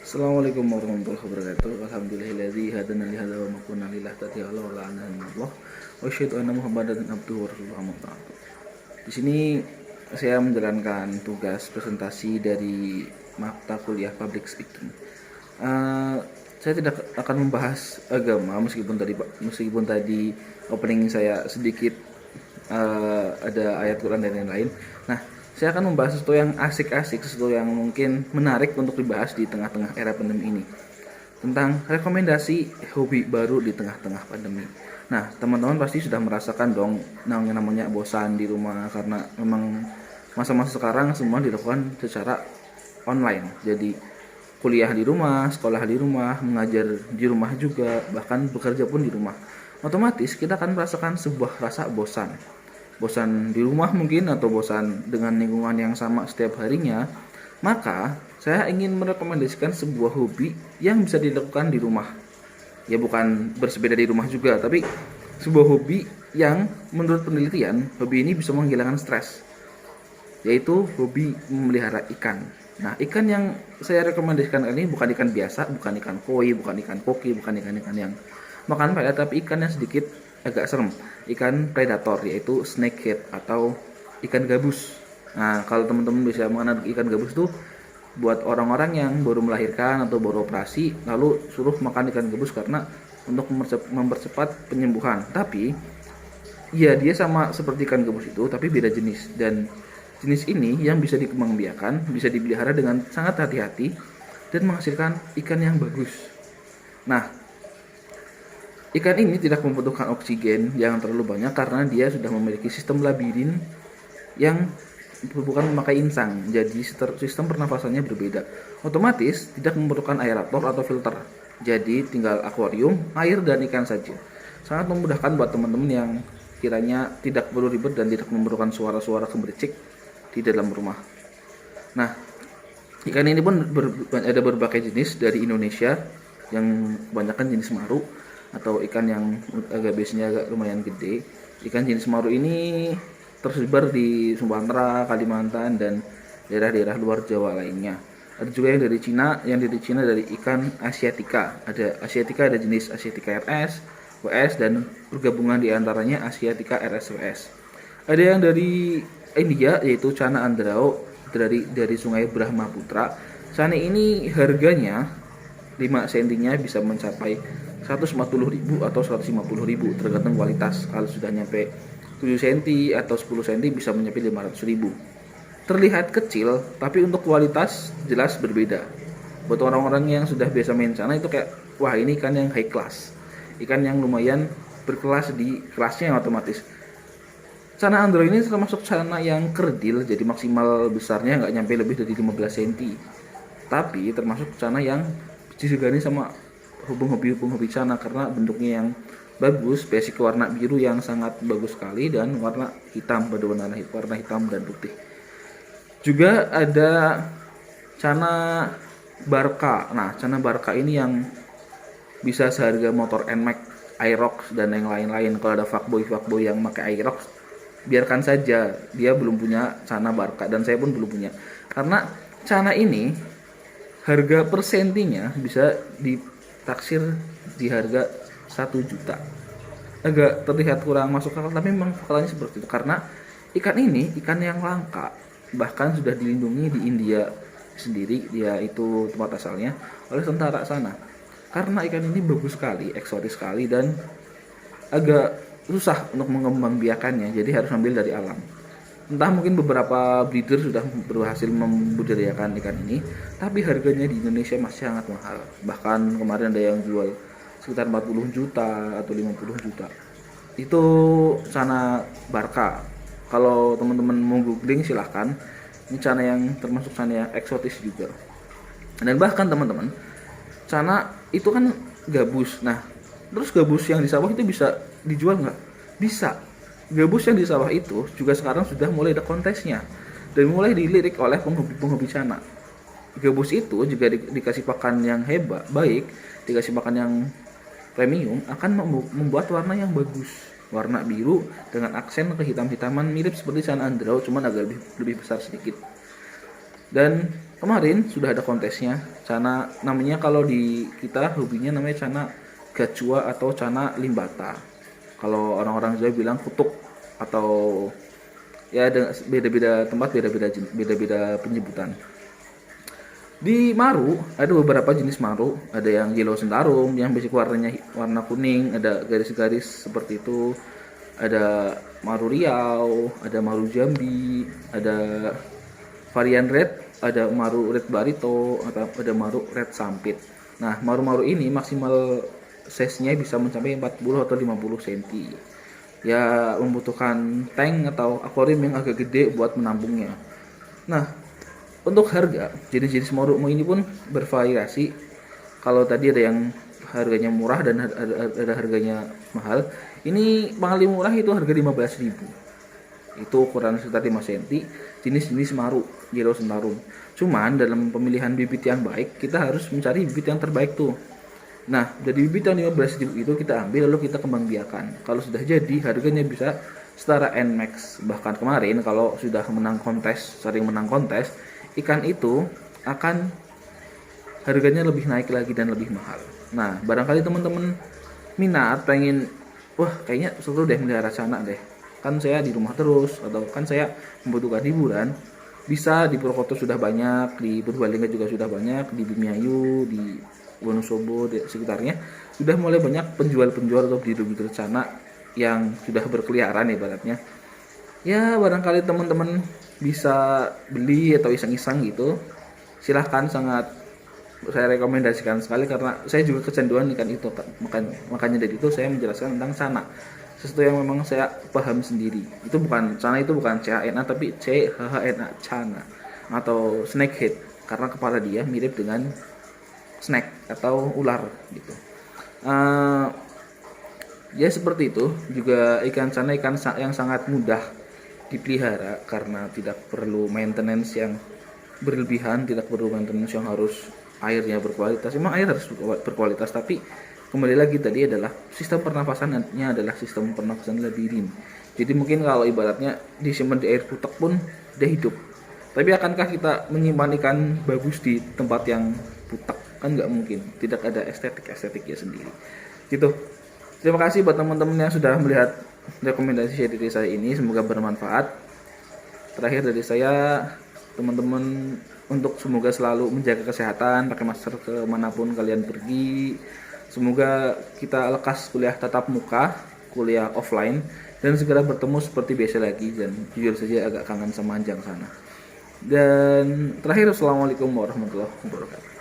Assalamualaikum warahmatullahi wabarakatuh. Alhamdulillahilladzi hadana li hadza wa ma kunna linahtadiya laula an hadana wa asyhadu anna Muhammadan abduhu wa rasuluhu amma ba'du. Di sini saya menjalankan tugas presentasi dari mata kuliah Public Speaking. Saya tidak akan membahas agama meskipun tadi opening saya sedikit ada ayat Quran dan lain-lain. Nah, saya akan membahas sesuatu yang asik-asik, sesuatu yang mungkin menarik untuk dibahas di tengah-tengah era pandemi ini. Tentang rekomendasi hobi baru di tengah-tengah pandemi. Nah, teman-teman pasti sudah merasakan dong yang namanya bosan di rumah, karena memang masa-masa sekarang semua dilakukan secara online. Jadi kuliah di rumah, sekolah di rumah, mengajar di rumah juga, bahkan bekerja pun di rumah. Otomatis kita akan merasakan sebuah rasa bosan di rumah mungkin, atau bosan dengan lingkungan yang sama setiap harinya. Maka saya ingin merekomendasikan sebuah hobi yang bisa dilakukan di rumah. Ya, bukan bersepeda di rumah juga, tapi sebuah hobi yang menurut penelitian hobi ini bisa menghilangkan stres, yaitu hobi memelihara ikan. Nah, ikan yang saya rekomendasikan ini bukan ikan biasa, bukan ikan koi, bukan ikan koki, bukan ikan-ikan yang makan payah, tapi ikan yang sedikit agak serem, ikan predator, yaitu snakehead atau ikan gabus. Nah, kalau teman-teman bisa mengenal ikan gabus tuh buat orang-orang yang baru melahirkan atau baru operasi, lalu suruh makan ikan gabus karena untuk mempercepat penyembuhan. Tapi ya, dia sama seperti ikan gabus itu, tapi beda jenis, dan jenis ini yang bisa dikembangbiakan, bisa dipelihara dengan sangat hati-hati dan menghasilkan ikan yang bagus. Nah, ikan ini tidak membutuhkan oksigen yang terlalu banyak karena dia sudah memiliki sistem labirin yang bukan memakai insang, jadi sistem pernafasannya berbeda. Otomatis tidak membutuhkan aerator atau filter, jadi tinggal akuarium, air, dan ikan saja. Sangat memudahkan buat teman-teman yang kiranya tidak perlu ribet dan tidak memerlukan suara-suara gemericik di dalam rumah. Nah, ikan ini pun ada berbagai jenis dari Indonesia, yang kebanyakan jenis maru atau ikan yang biasanya agak lumayan gede. Ikan jenis maru ini tersebar di Sumatera, Kalimantan, dan daerah-daerah luar Jawa lainnya. Ada juga yang dari Cina, dari ikan Asiatica. Ada Asiatica, ada jenis Asiatica RS, WS, dan pergabungan di antaranya Asiatica RS WS. Ada yang dari India, yaitu Cana Andrao dari Sungai Brahmaputra. Cana ini harganya 5 sentinya bisa mencapai 140.000 atau 150.000 tergantung kualitas. Kalau sudah nyampe 7 cm atau 10 cm bisa mencapai 500.000. Terlihat kecil, tapi untuk kualitas jelas berbeda. Buat orang-orang yang sudah biasa main cana itu kayak, wah, ini ikan yang high class, ikan yang lumayan berkelas di kelasnya otomatis. Cana andro ini termasuk cana yang kerdil, jadi maksimal besarnya nggak nyampe lebih dari 15 cm. Tapi termasuk cana yang disegani sama hobi cana karena bentuknya yang bagus, basic warna biru yang sangat bagus sekali, dan warna hitam, pada warna hitam dan putih. Juga ada cana barca. Nah, cana barca ini yang bisa seharga motor NMAX, Aerox, dan yang lain-lain. Kalau ada fuckboy yang pakai Aerox, biarkan saja, dia belum punya cana barca, dan saya pun belum punya. Karena cana ini harga per sentinya bisa ditaksir di harga 1 juta. Agak terlihat kurang masuk akal, tapi memang faktanya seperti itu. Karena ikan ini ikan yang langka, bahkan sudah dilindungi di India sendiri, dia itu tempat asalnya, oleh tentara sana. Karena ikan ini bagus sekali, eksotis sekali, dan agak susah untuk mengembangbiakannya, jadi harus ambil dari alam. Entah mungkin beberapa breeder sudah berhasil membudidayakan ikan ini, tapi harganya di Indonesia masih sangat mahal. Bahkan kemarin ada yang jual sekitar 40 juta atau 50 juta. Itu cana barca. Kalau teman-teman mau googling silahkan. Ini cana yang termasuk cana yang eksotis juga. Dan bahkan teman-teman, cana itu kan gabus. Nah, terus gabus yang di sawah itu bisa dijual nggak? Bisa. Gabus yang di sawah itu juga sekarang sudah mulai ada kontesnya dan mulai dilirik oleh penghobi cana. Gabus itu juga dikasih pakan yang baik, dikasih pakan yang premium, akan membuat warna yang bagus, warna biru dengan aksen kehitam-hitaman, mirip seperti cana andrau, cuman agak lebih besar sedikit. Dan kemarin sudah ada kontesnya. Cana namanya, kalau di kita hobinya namanya cana gacua atau cana limbata. Kalau orang-orang Jawa bilang kutuk, atau ya ada beda-beda tempat, beda-beda penyebutan. Di Maru ada beberapa jenis Maru, ada yang Yellow Sentarum yang basic warnanya warna kuning, ada garis-garis seperti itu. Ada Maru Riau, ada Maru Jambi, ada varian red, ada Maru Red Barito, atau ada Maru Red Sampit. Nah, maru-maru ini maksimal size-nya bisa mencapai 40 atau 50 cm. Ya, membutuhkan tank atau akuarium yang agak gede buat menampungnya. Nah, untuk harga, jenis-jenis maru ini pun bervariasi. Kalau tadi ada yang harganya murah dan ada harganya mahal. Ini paling murah itu harga 15.000. Itu ukuran sekitar 5 cm, jenis-jenis maru Yellow Sentarum. Cuman dalam pemilihan bibit yang baik, kita harus mencari bibit yang terbaik tuh. Nah, dari bibit yang 15.000 itu kita ambil lalu kita kembang biakan. Kalau sudah jadi, harganya bisa setara Nmax. Bahkan kemarin kalau sudah menang kontes, sering menang kontes, ikan itu akan harganya lebih naik lagi dan lebih mahal. Nah, barangkali teman-teman minat pengen, wah kayaknya seru deh melihara cana deh. Kan saya di rumah terus, atau kan saya membutuhkan hiburan. Bisa di Purwokerto sudah banyak, di Purbalingga juga sudah banyak, di Bumiayu, di Wonosobo, di sekitarnya sudah mulai banyak penjual-penjual atau breeder cana yang sudah berkeliaran ibaratnya. Ya barangkali teman-teman bisa beli atau iseng-iseng gitu, silahkan, sangat saya rekomendasikan sekali karena saya juga kecanduan ikan itu. Makanya dari itu saya menjelaskan tentang cana, sesuatu yang memang saya paham sendiri. Itu bukan cana, itu bukan CHNA tapi CHNA, cana atau snakehead, karena kepala dia mirip dengan snake atau ular gitu. Ya seperti itu. Juga ikan cana ikan yang sangat mudah dipelihara karena tidak perlu maintenance yang berlebihan, tidak perlu maintenance yang harus airnya berkualitas. Memang air harus berkualitas, tapi kembali lagi tadi adalah sistem pernafasannya adalah sistem pernafasan labirin. Jadi mungkin kalau ibaratnya disimpan di air putek pun dia hidup. Tapi akankah kita menyimpan ikan bagus di tempat yang putek? Kan nggak mungkin. Tidak ada estetiknya sendiri. Gitu. Terima kasih buat teman-teman yang sudah melihat rekomendasi dari saya ini, semoga bermanfaat. Terakhir dari saya, teman-teman, untuk semoga selalu menjaga kesehatan, pakai masker kemanapun kalian pergi. Semoga kita lekas kuliah tatap muka, kuliah offline, dan segera bertemu seperti biasa lagi. Dan jujur saja agak kangen sama Anjang sana. Dan terakhir, assalamualaikum warahmatullahi wabarakatuh.